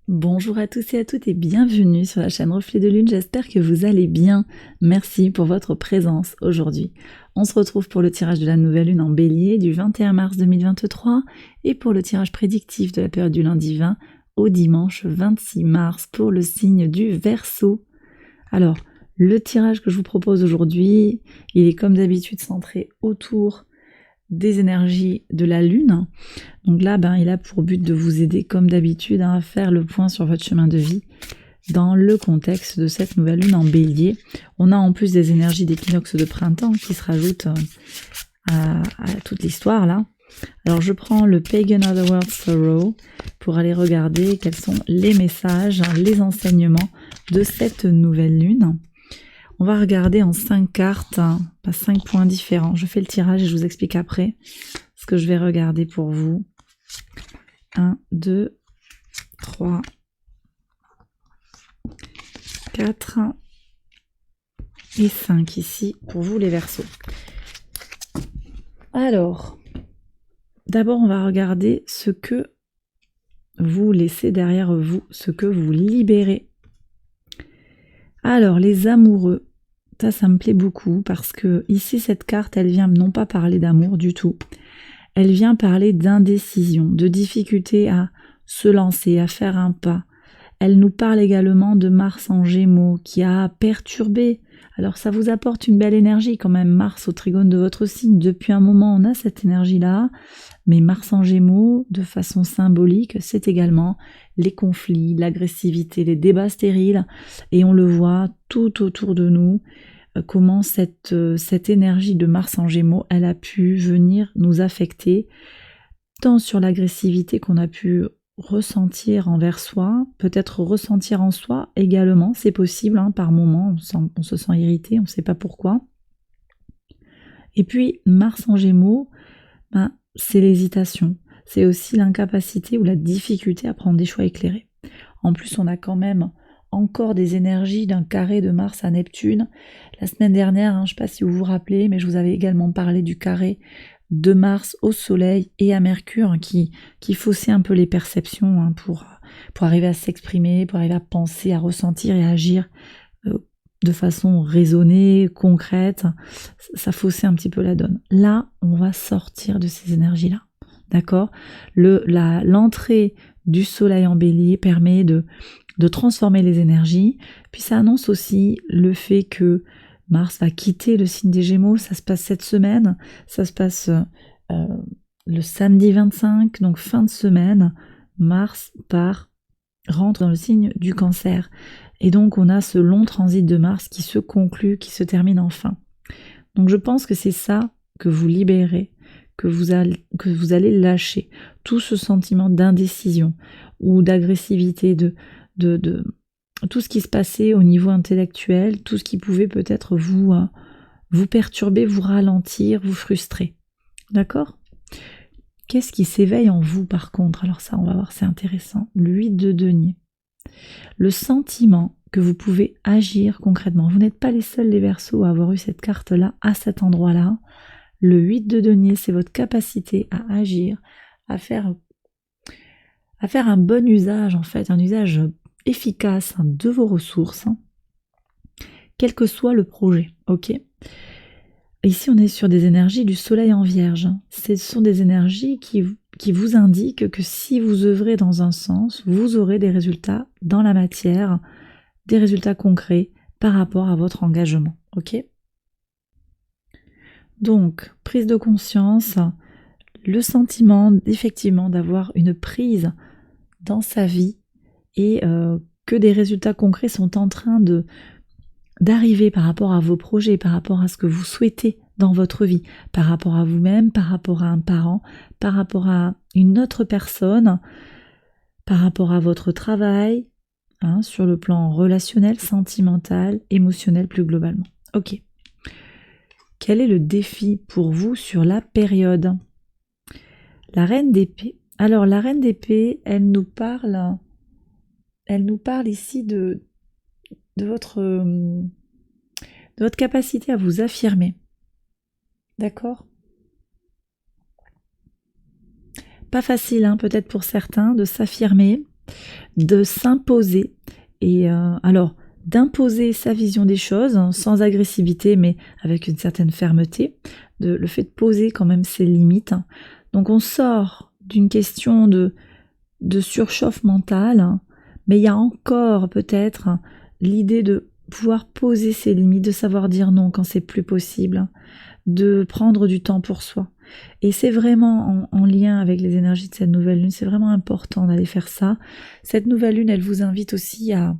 Bonjour à tous et à toutes et bienvenue sur la chaîne Reflet de Lune, j'espère que vous allez bien. Merci pour votre présence aujourd'hui. On se retrouve pour le tirage de la nouvelle lune en bélier du 21 mars 2023 et pour le tirage prédictif de la période du lundi 20 au dimanche 26 mars pour le signe du Verseau. Alors, le tirage que je vous propose aujourd'hui, il est comme d'habitude centré autour des énergies de la lune. Donc là, il a pour but de vous aider, comme d'habitude, à faire le point sur votre chemin de vie dans le contexte de cette nouvelle lune en bélier. On a en plus des énergies d'équinoxe de printemps qui se rajoutent à toute l'histoire là. Alors je prends le Pagan Otherworld Sorrow pour aller regarder quels sont les messages, les enseignements de cette nouvelle lune. On va regarder en 5 cartes, 5 points différents. Je fais le tirage et je vous explique après ce que je vais regarder pour vous. 1, 2, 3, 4 et 5 ici pour vous les Verseaux. Alors, d'abord on va regarder ce que vous laissez derrière vous, ce que vous libérez. Alors, les amoureux, ça me plaît beaucoup parce que ici cette carte, elle vient non pas parler d'amour du tout. Elle vient parler d'indécision, de difficulté à se lancer, à faire un pas. Elle nous parle également de Mars en Gémeaux qui a perturbé. Alors ça vous apporte une belle énergie quand même, Mars au trigone de votre signe. Depuis un moment, on a cette énergie-là. Mais Mars en Gémeaux, de façon symbolique, c'est également les conflits, l'agressivité, les débats stériles. Et on le voit tout autour de nous, comment cette énergie de Mars en Gémeaux, elle a pu venir nous affecter, tant sur l'agressivité qu'on a pu ressentir envers soi, peut-être ressentir en soi également, c'est possible, par moment, on se sent irrité, on ne sait pas pourquoi. Et puis, Mars en Gémeaux, c'est l'hésitation, c'est aussi l'incapacité ou la difficulté à prendre des choix éclairés. En plus, on a quand même encore des énergies d'un carré de Mars à Neptune. La semaine dernière, je ne sais pas si vous vous rappelez, mais je vous avais également parlé du carré de Mars au Soleil et à Mercure qui faussait un peu les perceptions pour arriver à s'exprimer, pour arriver à penser, à ressentir et à agir de façon raisonnée, concrète. Ça faussait un petit peu la donne. Là, on va sortir de ces énergies-là. D'accord ? L'entrée du Soleil en Bélier permet de transformer les énergies, puis ça annonce aussi le fait que Mars va quitter le signe des Gémeaux, ça se passe cette semaine, ça se passe le samedi 25, donc fin de semaine, Mars rentre dans le signe du Cancer. Et donc on a ce long transit de Mars qui se conclut, qui se termine enfin. Donc je pense que c'est ça que vous libérez, que vous allez lâcher, tout ce sentiment d'indécision ou d'agressivité, de tout ce qui se passait au niveau intellectuel, tout ce qui pouvait peut-être vous perturber, vous ralentir, vous frustrer. D'accord ? Qu'est-ce qui s'éveille en vous par contre ? Alors ça, on va voir, c'est intéressant. Le 8 de denier. Le sentiment que vous pouvez agir concrètement. Vous n'êtes pas les seuls les Verseaux à avoir eu cette carte-là, à cet endroit-là. Le 8 de denier, c'est votre capacité à agir, à faire un bon usage en fait, un usage efficace de vos ressources, quel que soit le projet, ok ? Ici, on est sur des énergies du Soleil en Vierge. Ce sont des énergies qui vous indiquent que si vous œuvrez dans un sens, vous aurez des résultats dans la matière, des résultats concrets par rapport à votre engagement, ok ? Donc, prise de conscience, le sentiment effectivement d'avoir une prise dans sa vie et que des résultats concrets sont en train d'arriver par rapport à vos projets, par rapport à ce que vous souhaitez dans votre vie, par rapport à vous-même, par rapport à un parent, par rapport à une autre personne, par rapport à votre travail, sur le plan relationnel, sentimental, émotionnel plus globalement. Ok. Quel est le défi pour vous sur la période ? La reine d'épée. Alors la reine d'épée, elle nous parle ici de votre capacité à vous affirmer. D'accord ? Pas facile, peut-être pour certains, de s'affirmer, de s'imposer. Et alors, d'imposer sa vision des choses, hein, sans agressivité, mais avec une certaine fermeté, le fait de poser quand même ses limites. Donc on sort d'une question de surchauffe mentale, hein, mais il y a encore peut-être l'idée de pouvoir poser ses limites, de savoir dire non quand c'est plus possible, de prendre du temps pour soi. Et c'est vraiment en lien avec les énergies de cette nouvelle lune, c'est vraiment important d'aller faire ça. Cette nouvelle lune, elle vous invite aussi à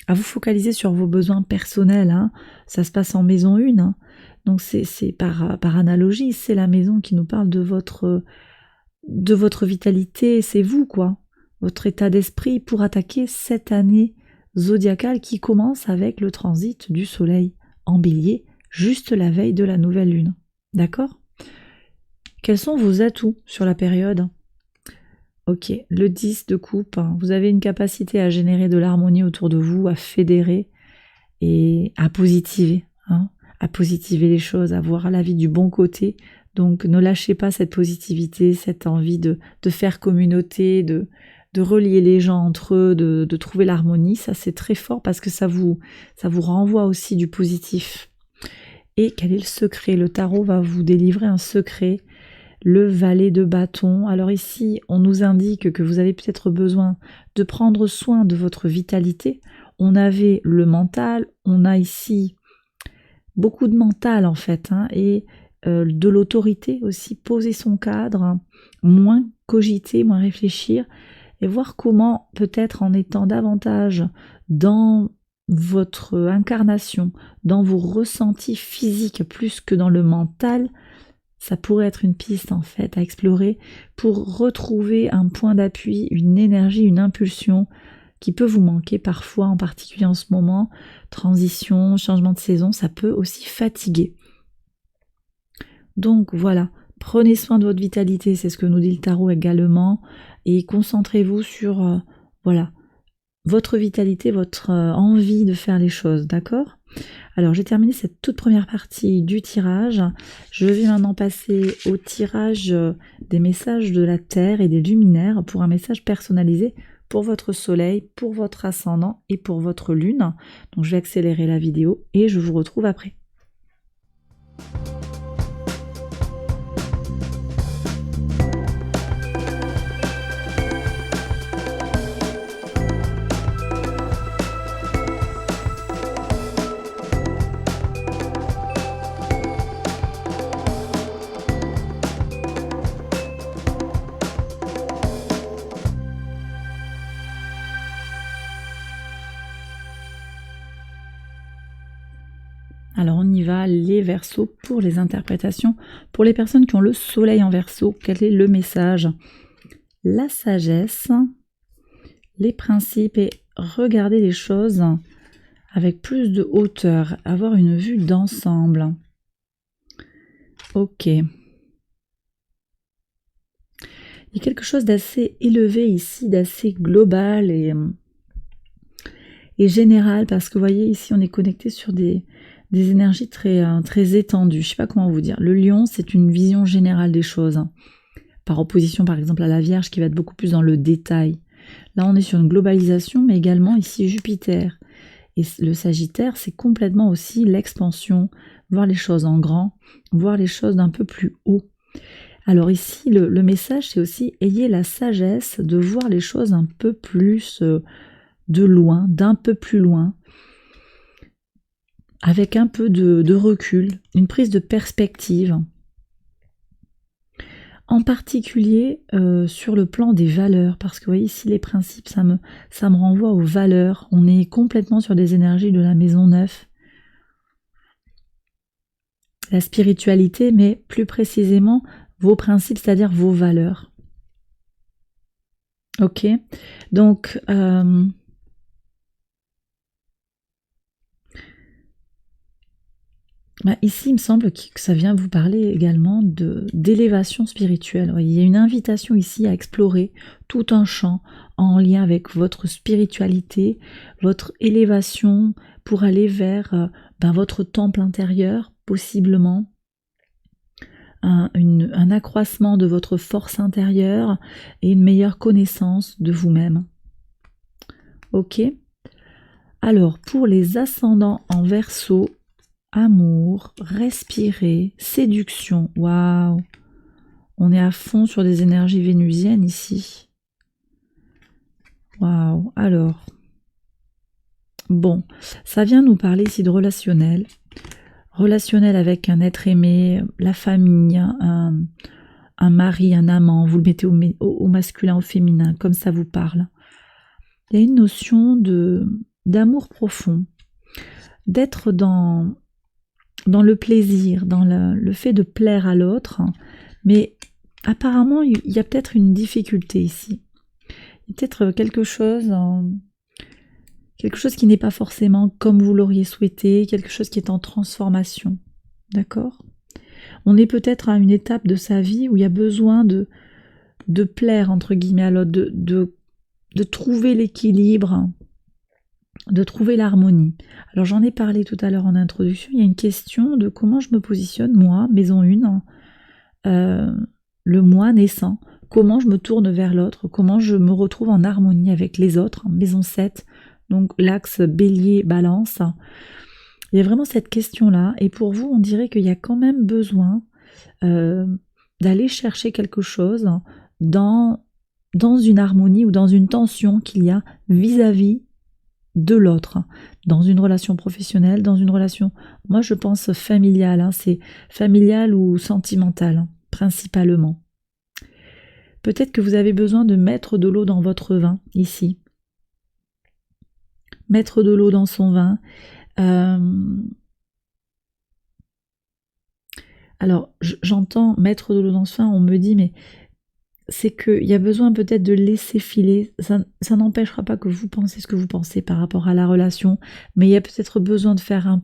vous focaliser sur vos besoins personnels, hein. Ça se passe en maison 1, hein. Donc c'est par analogie, c'est la maison qui nous parle de votre vitalité, c'est vous quoi, votre état d'esprit pour attaquer cette année zodiacale qui commence avec le transit du soleil en bélier, juste la veille de la nouvelle lune. D'accord ? Quels sont vos atouts sur la période ? Ok, le 10 de coupe, hein, vous avez une capacité à générer de l'harmonie autour de vous, à fédérer et à positiver, hein, à positiver les choses, à voir la vie du bon côté. Donc ne lâchez pas cette positivité, cette envie de faire communauté, de relier les gens entre eux, de trouver l'harmonie. Ça c'est très fort parce que ça vous renvoie aussi du positif. Et quel est le secret ? Le tarot va vous délivrer un secret. Le valet de bâton. Alors ici, on nous indique que vous avez peut-être besoin de prendre soin de votre vitalité. On avait le mental, on a ici beaucoup de mental en fait, hein, et de l'autorité aussi, poser son cadre, hein, moins cogiter, moins réfléchir, et voir comment peut-être en étant davantage dans votre incarnation, dans vos ressentis physiques plus que dans le mental, ça pourrait être une piste en fait à explorer pour retrouver un point d'appui, une énergie, une impulsion qui peut vous manquer parfois, en particulier en ce moment. Transition, changement de saison, ça peut aussi fatiguer. Donc voilà, prenez soin de votre vitalité, c'est ce que nous dit le tarot également, et concentrez-vous sur voilà, votre vitalité, votre envie de faire les choses, d'accord ? Alors j'ai terminé cette toute première partie du tirage. Je vais maintenant passer au tirage des messages de la Terre et des luminaires pour un message personnalisé pour votre soleil, pour votre ascendant et pour votre lune. Donc je vais accélérer la vidéo et je vous retrouve après. Alors on y va, les Verseaux pour les interprétations. Pour les personnes qui ont le soleil en Verseau, quel est le message ? La sagesse, les principes et regarder les choses avec plus de hauteur, avoir une vue d'ensemble. Ok. Il y a quelque chose d'assez élevé ici, d'assez global et général, parce que vous voyez ici on est connecté sur des énergies très étendues. Je ne sais pas comment vous dire. Le lion, c'est une vision générale des choses, hein, par opposition par exemple à la Vierge qui va être beaucoup plus dans le détail. Là on est sur une globalisation, mais également ici Jupiter. Et le Sagittaire, c'est complètement aussi l'expansion, voir les choses en grand, voir les choses d'un peu plus haut. Alors ici, le message, c'est aussi ayez la sagesse de voir les choses un peu plus de loin, d'un peu plus loin, avec un peu de recul, une prise de perspective. En particulier sur le plan des valeurs, parce que vous voyez ici les principes, ça me renvoie aux valeurs. On est complètement sur des énergies de la maison 9. La spiritualité, mais plus précisément vos principes, c'est-à-dire vos valeurs. Ok, donc ici, il me semble que ça vient vous parler également d'élévation spirituelle. Il y a une invitation ici à explorer tout un champ en lien avec votre spiritualité, votre élévation pour aller vers votre temple intérieur, possiblement, un accroissement de votre force intérieure et une meilleure connaissance de vous-même. Ok. Alors, pour les ascendants en Verseau, amour, respirer, séduction, waouh, on est à fond sur des énergies vénusiennes ici. Waouh, alors, bon, ça vient nous parler ici de relationnel. Relationnel avec un être aimé, la famille, un mari, un amant, vous le mettez au masculin, au féminin, comme ça vous parle. Il y a une notion d'amour profond, d'être dans le plaisir, dans le fait de plaire à l'autre, mais apparemment il y a peut-être une difficulté ici. Il y a peut-être quelque chose qui n'est pas forcément comme vous l'auriez souhaité, quelque chose qui est en transformation, d'accord ? On est peut-être à une étape de sa vie où il y a besoin de plaire, entre guillemets, à l'autre, de trouver l'équilibre, de trouver l'harmonie. Alors j'en ai parlé tout à l'heure en introduction, il y a une question de comment je me positionne, moi, maison 1, le moi naissant, comment je me tourne vers l'autre, comment je me retrouve en harmonie avec les autres, maison 7, donc l'axe bélier-balance. Il y a vraiment cette question-là, et pour vous, on dirait qu'il y a quand même besoin d'aller chercher quelque chose dans une harmonie ou dans une tension qu'il y a vis-à-vis de l'autre, dans une relation professionnelle, dans une relation, moi je pense familiale, c'est familial ou sentimental, principalement. Peut-être que vous avez besoin de mettre de l'eau dans votre vin, ici. Mettre de l'eau dans son vin. Alors, j'entends mettre de l'eau dans ce vin, on me dit, mais c'est qu'il y a besoin peut-être de laisser filer, ça n'empêchera pas que vous pensez ce que vous pensez par rapport à la relation, mais il y a peut-être besoin de faire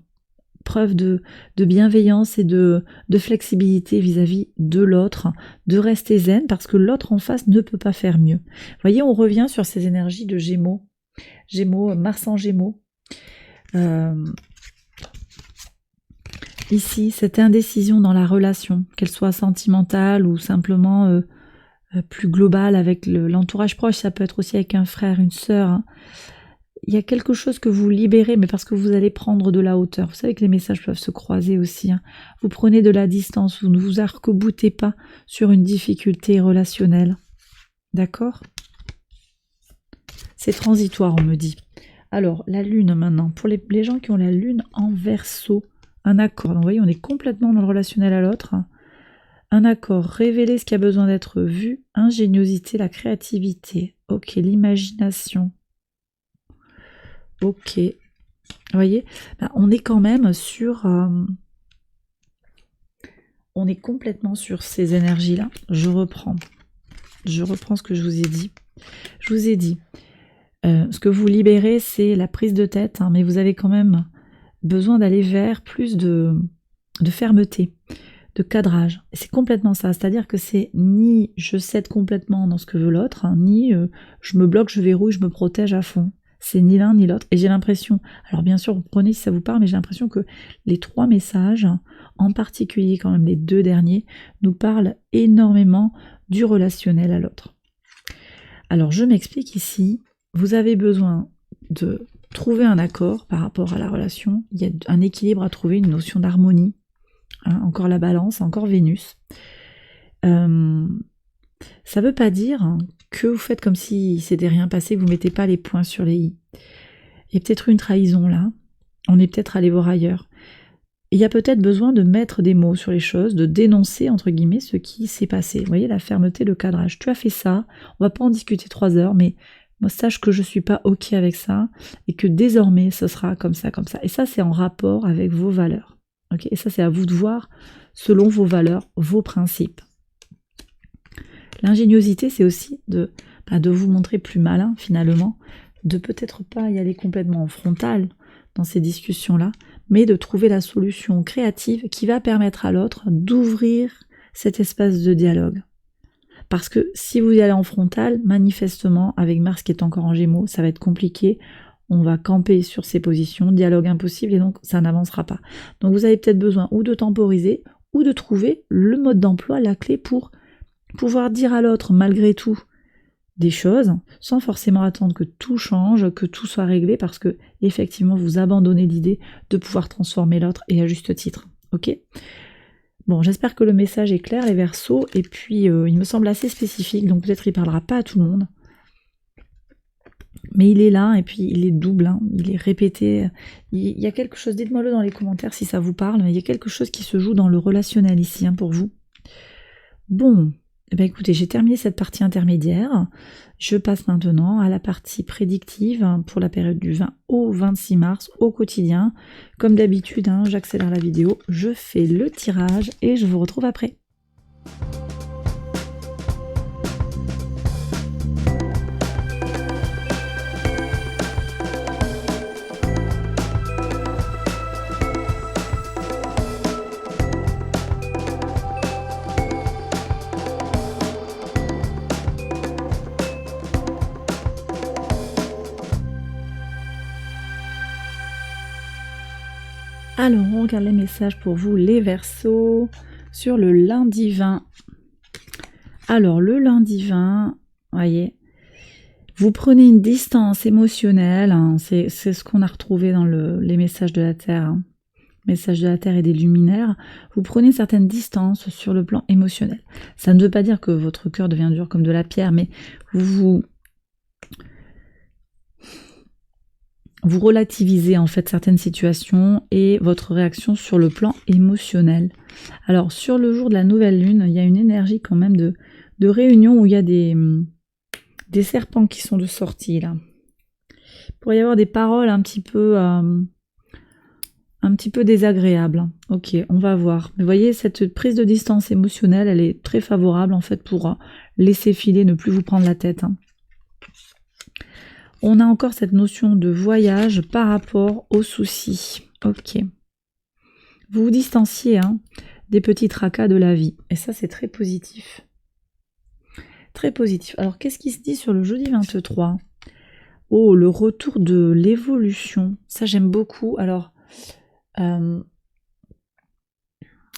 preuve de bienveillance et de flexibilité vis-à-vis de l'autre, de rester zen, parce que l'autre en face ne peut pas faire mieux. Vous voyez, on revient sur ces énergies de Gémeaux, Mars en Gémeaux. Ici, cette indécision dans la relation, qu'elle soit sentimentale ou simplement plus globale avec l'entourage proche, ça peut être aussi avec un frère, une sœur. Il y a quelque chose que vous libérez, mais parce que vous allez prendre de la hauteur. Vous savez que les messages peuvent se croiser aussi. Vous prenez de la distance, vous ne vous arc-boutez pas sur une difficulté relationnelle. D'accord ? C'est transitoire, on me dit. Alors, la lune maintenant. Pour les gens qui ont la lune en Verseau, un accord. Donc, vous voyez, on est complètement dans le relationnel à l'autre. Un accord, révéler ce qui a besoin d'être vu, ingéniosité, la créativité. Ok, l'imagination. Ok. Vous voyez, on est quand même sur... on est complètement sur ces énergies-là. Je reprends ce que je vous ai dit. Je vous ai dit, ce que vous libérez, c'est la prise de tête, mais vous avez quand même besoin d'aller vers plus de fermeté, de cadrage. C'est complètement ça, c'est-à-dire que c'est ni je cède complètement dans ce que veut l'autre, ni je me bloque, je verrouille, je me protège à fond. C'est ni l'un ni l'autre. Et j'ai l'impression, alors bien sûr, vous prenez si ça vous parle, mais j'ai l'impression que les 3 messages, en particulier quand même les 2 derniers, nous parlent énormément du relationnel à l'autre. Alors je m'explique ici, vous avez besoin de trouver un accord par rapport à la relation, il y a un équilibre à trouver, une notion d'harmonie, encore la balance, encore Vénus. Ça ne veut pas dire que vous faites comme si s'était rien passé, que vous ne mettez pas les points sur les i. Il y a peut-être une trahison là, on est peut-être allé voir ailleurs. Il y a peut-être besoin de mettre des mots sur les choses, de dénoncer entre guillemets ce qui s'est passé. Vous voyez, la fermeté, le cadrage. Tu as fait ça, on va pas en discuter 3 heures, mais moi sache que je suis pas ok avec ça et que désormais ce sera comme ça, comme ça. Et ça c'est en rapport avec vos valeurs. Okay, et ça c'est à vous de voir selon vos valeurs, vos principes. L'ingéniosité c'est aussi de vous montrer plus malin finalement, de peut-être pas y aller complètement en frontal dans ces discussions-là, mais de trouver la solution créative qui va permettre à l'autre d'ouvrir cet espace de dialogue. Parce que si vous y allez en frontal, manifestement, avec Mars qui est encore en Gémeaux, ça va être compliqué, on va camper sur ses positions, dialogue impossible, et donc ça n'avancera pas. Donc vous avez peut-être besoin ou de temporiser, ou de trouver le mode d'emploi, la clé pour pouvoir dire à l'autre, malgré tout, des choses sans forcément attendre que tout change, que tout soit réglé, parce que effectivement vous abandonnez l'idée de pouvoir transformer l'autre, et à juste titre. Ok ? Bon, j'espère que le message est clair, les Verseaux, et puis il me semble assez spécifique, donc peut-être il parlera pas à tout le monde. Mais il est là, et puis il est double, hein, il est répété. Il y a quelque chose, dites-moi-le dans les commentaires si ça vous parle, mais il y a quelque chose qui se joue dans le relationnel ici, hein, pour vous. Bon, eh bien écoutez, j'ai terminé cette partie intermédiaire. Je passe maintenant à la partie prédictive pour la période du 20 au 26 mars au quotidien. Comme d'habitude, hein, j'accélère la vidéo, je fais le tirage et je vous retrouve après. Alors, on regarde les messages pour vous, les Verseaux, sur le lundi 20. Alors, le lundi 20, voyez, vous prenez une distance émotionnelle, hein, c'est ce qu'on a retrouvé dans les messages de la Terre, hein, messages de la Terre et des luminaires. Vous prenez une certaine distance sur le plan émotionnel. Ça ne veut pas dire que votre cœur devient dur comme de la pierre, mais vous relativisez en fait certaines situations et votre réaction sur le plan émotionnel. Alors sur le jour de la nouvelle lune, il y a une énergie quand même de réunion où il y a des serpents qui sont de sortie là. Il pourrait y avoir des paroles un petit peu désagréables. Ok, on va voir. Mais vous voyez, cette prise de distance émotionnelle, elle est très favorable en fait pour laisser filer, ne plus vous prendre la tête, hein. On a encore cette notion de voyage par rapport aux soucis. Ok. Vous vous distanciez, hein, des petits tracas de la vie. Et ça, c'est très positif. Très positif. Alors, qu'est-ce qui se dit sur le jeudi 23 ? Oh, le retour de l'évolution. Ça, j'aime beaucoup. Alors,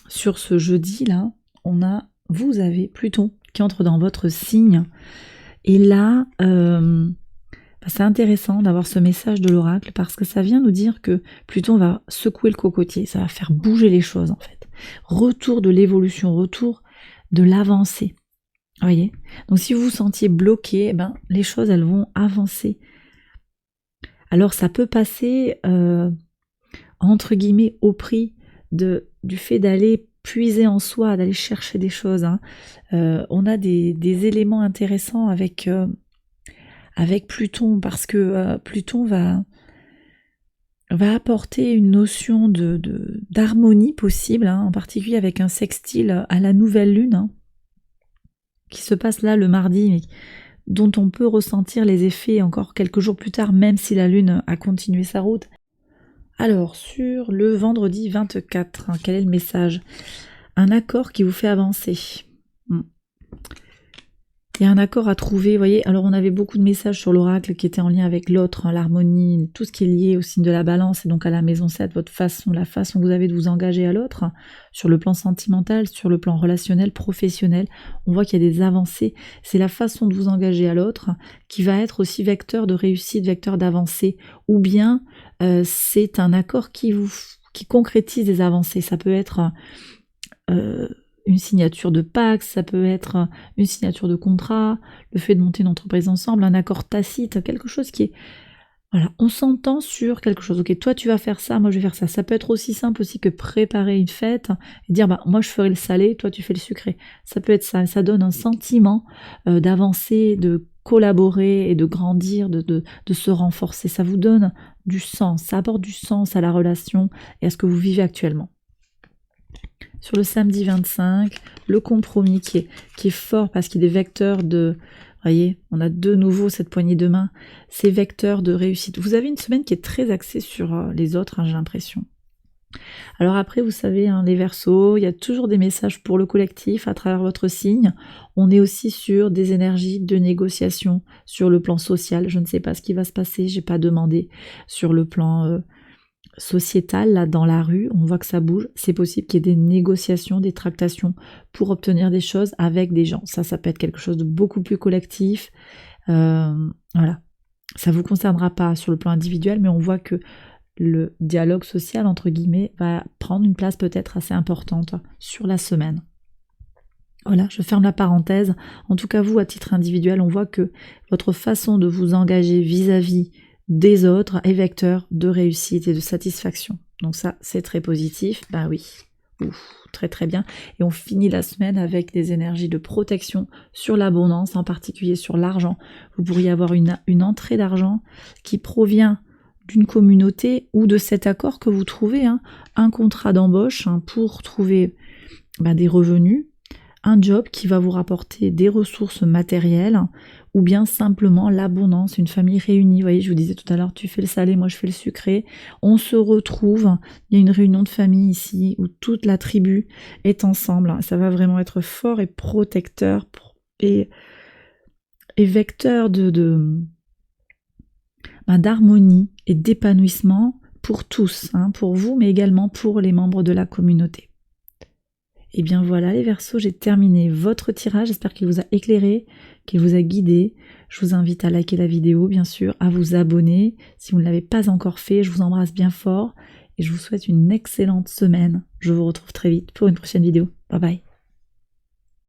sur ce jeudi-là, vous avez Pluton qui entre dans votre signe. Et là, c'est intéressant d'avoir ce message de l'oracle parce que ça vient nous dire que Pluton va secouer le cocotier, ça va faire bouger les choses en fait. Retour de l'évolution, retour de l'avancée. Vous voyez ? Donc si vous vous sentiez bloqué, les choses elles vont avancer. Alors ça peut passer entre guillemets au prix du fait d'aller puiser en soi, d'aller chercher des choses, hein. On a des éléments intéressants avec Pluton, parce que Pluton va apporter une notion d'harmonie possible, hein, en particulier avec un sextile à la nouvelle lune, hein, qui se passe là le mardi, mais dont on peut ressentir les effets encore quelques jours plus tard, même si la lune a continué sa route. Alors, sur le vendredi 24, hein, quel est le message ? Un accord qui vous fait avancer. Il y a un accord à trouver, vous voyez. Alors on avait beaucoup de messages sur l'oracle qui étaient en lien avec l'autre, hein, l'harmonie, tout ce qui est lié au signe de la balance et donc à la maison 7, la façon que vous avez de vous engager à l'autre, hein, sur le plan sentimental, sur le plan relationnel, professionnel. On voit qu'il y a des avancées. C'est la façon de vous engager à l'autre qui va être aussi vecteur de réussite, vecteur d'avancée, ou bien c'est un accord qui concrétise des avancées. Ça peut être une signature de pacte, ça peut être une signature de contrat, le fait de monter une entreprise ensemble, un accord tacite, quelque chose qui est... Voilà, on s'entend sur quelque chose. Ok, toi tu vas faire ça, moi je vais faire ça. Ça peut être aussi simple aussi que préparer une fête et dire moi je ferai le salé, toi tu fais le sucré. Ça peut être ça. Ça donne un sentiment d'avancer, de collaborer et de grandir, de se renforcer. Ça vous donne du sens, ça apporte du sens à la relation et à ce que vous vivez actuellement. Sur le samedi 25, le compromis qui est fort parce qu'il est vecteur de... Voyez, on a de nouveau cette poignée de main, c'est vecteur de réussite. Vous avez une semaine qui est très axée sur les autres, hein, j'ai l'impression. Alors après, vous savez, hein, les Verseaux, il y a toujours des messages pour le collectif à travers votre signe. On est aussi sur des énergies de négociation sur le plan social. Je ne sais pas ce qui va se passer, j'ai pas demandé sur le plan sociétale, là, dans la rue, on voit que ça bouge, c'est possible qu'il y ait des négociations, des tractations pour obtenir des choses avec des gens. Ça peut être quelque chose de beaucoup plus collectif. Voilà. Ça vous concernera pas sur le plan individuel, mais on voit que le dialogue social, entre guillemets, va prendre une place peut-être assez importante sur la semaine. Voilà, je ferme la parenthèse. En tout cas, vous, à titre individuel, on voit que votre façon de vous engager vis-à-vis des autres est vecteur de réussite et de satisfaction. Donc ça, c'est très positif. Bah oui, très très bien. Et on finit la semaine avec des énergies de protection sur l'abondance, en particulier sur l'argent. Vous pourriez avoir une entrée d'argent qui provient d'une communauté ou de cet accord que vous trouvez, un contrat d'embauche pour trouver des revenus, un job qui va vous rapporter des ressources matérielles ou bien simplement l'abondance, une famille réunie. Vous voyez, je vous disais tout à l'heure, tu fais le salé, moi je fais le sucré. On se retrouve, il y a une réunion de famille ici où toute la tribu est ensemble. Ça va vraiment être fort et protecteur et vecteur d'harmonie et d'épanouissement pour tous, pour vous, mais également pour les membres de la communauté. Et bien voilà les Verseaux, j'ai terminé votre tirage, j'espère qu'il vous a éclairé, qu'il vous a guidé. Je vous invite à liker la vidéo, bien sûr, à vous abonner. Si vous ne l'avez pas encore fait, je vous embrasse bien fort et je vous souhaite une excellente semaine. Je vous retrouve très vite pour une prochaine vidéo. Bye bye.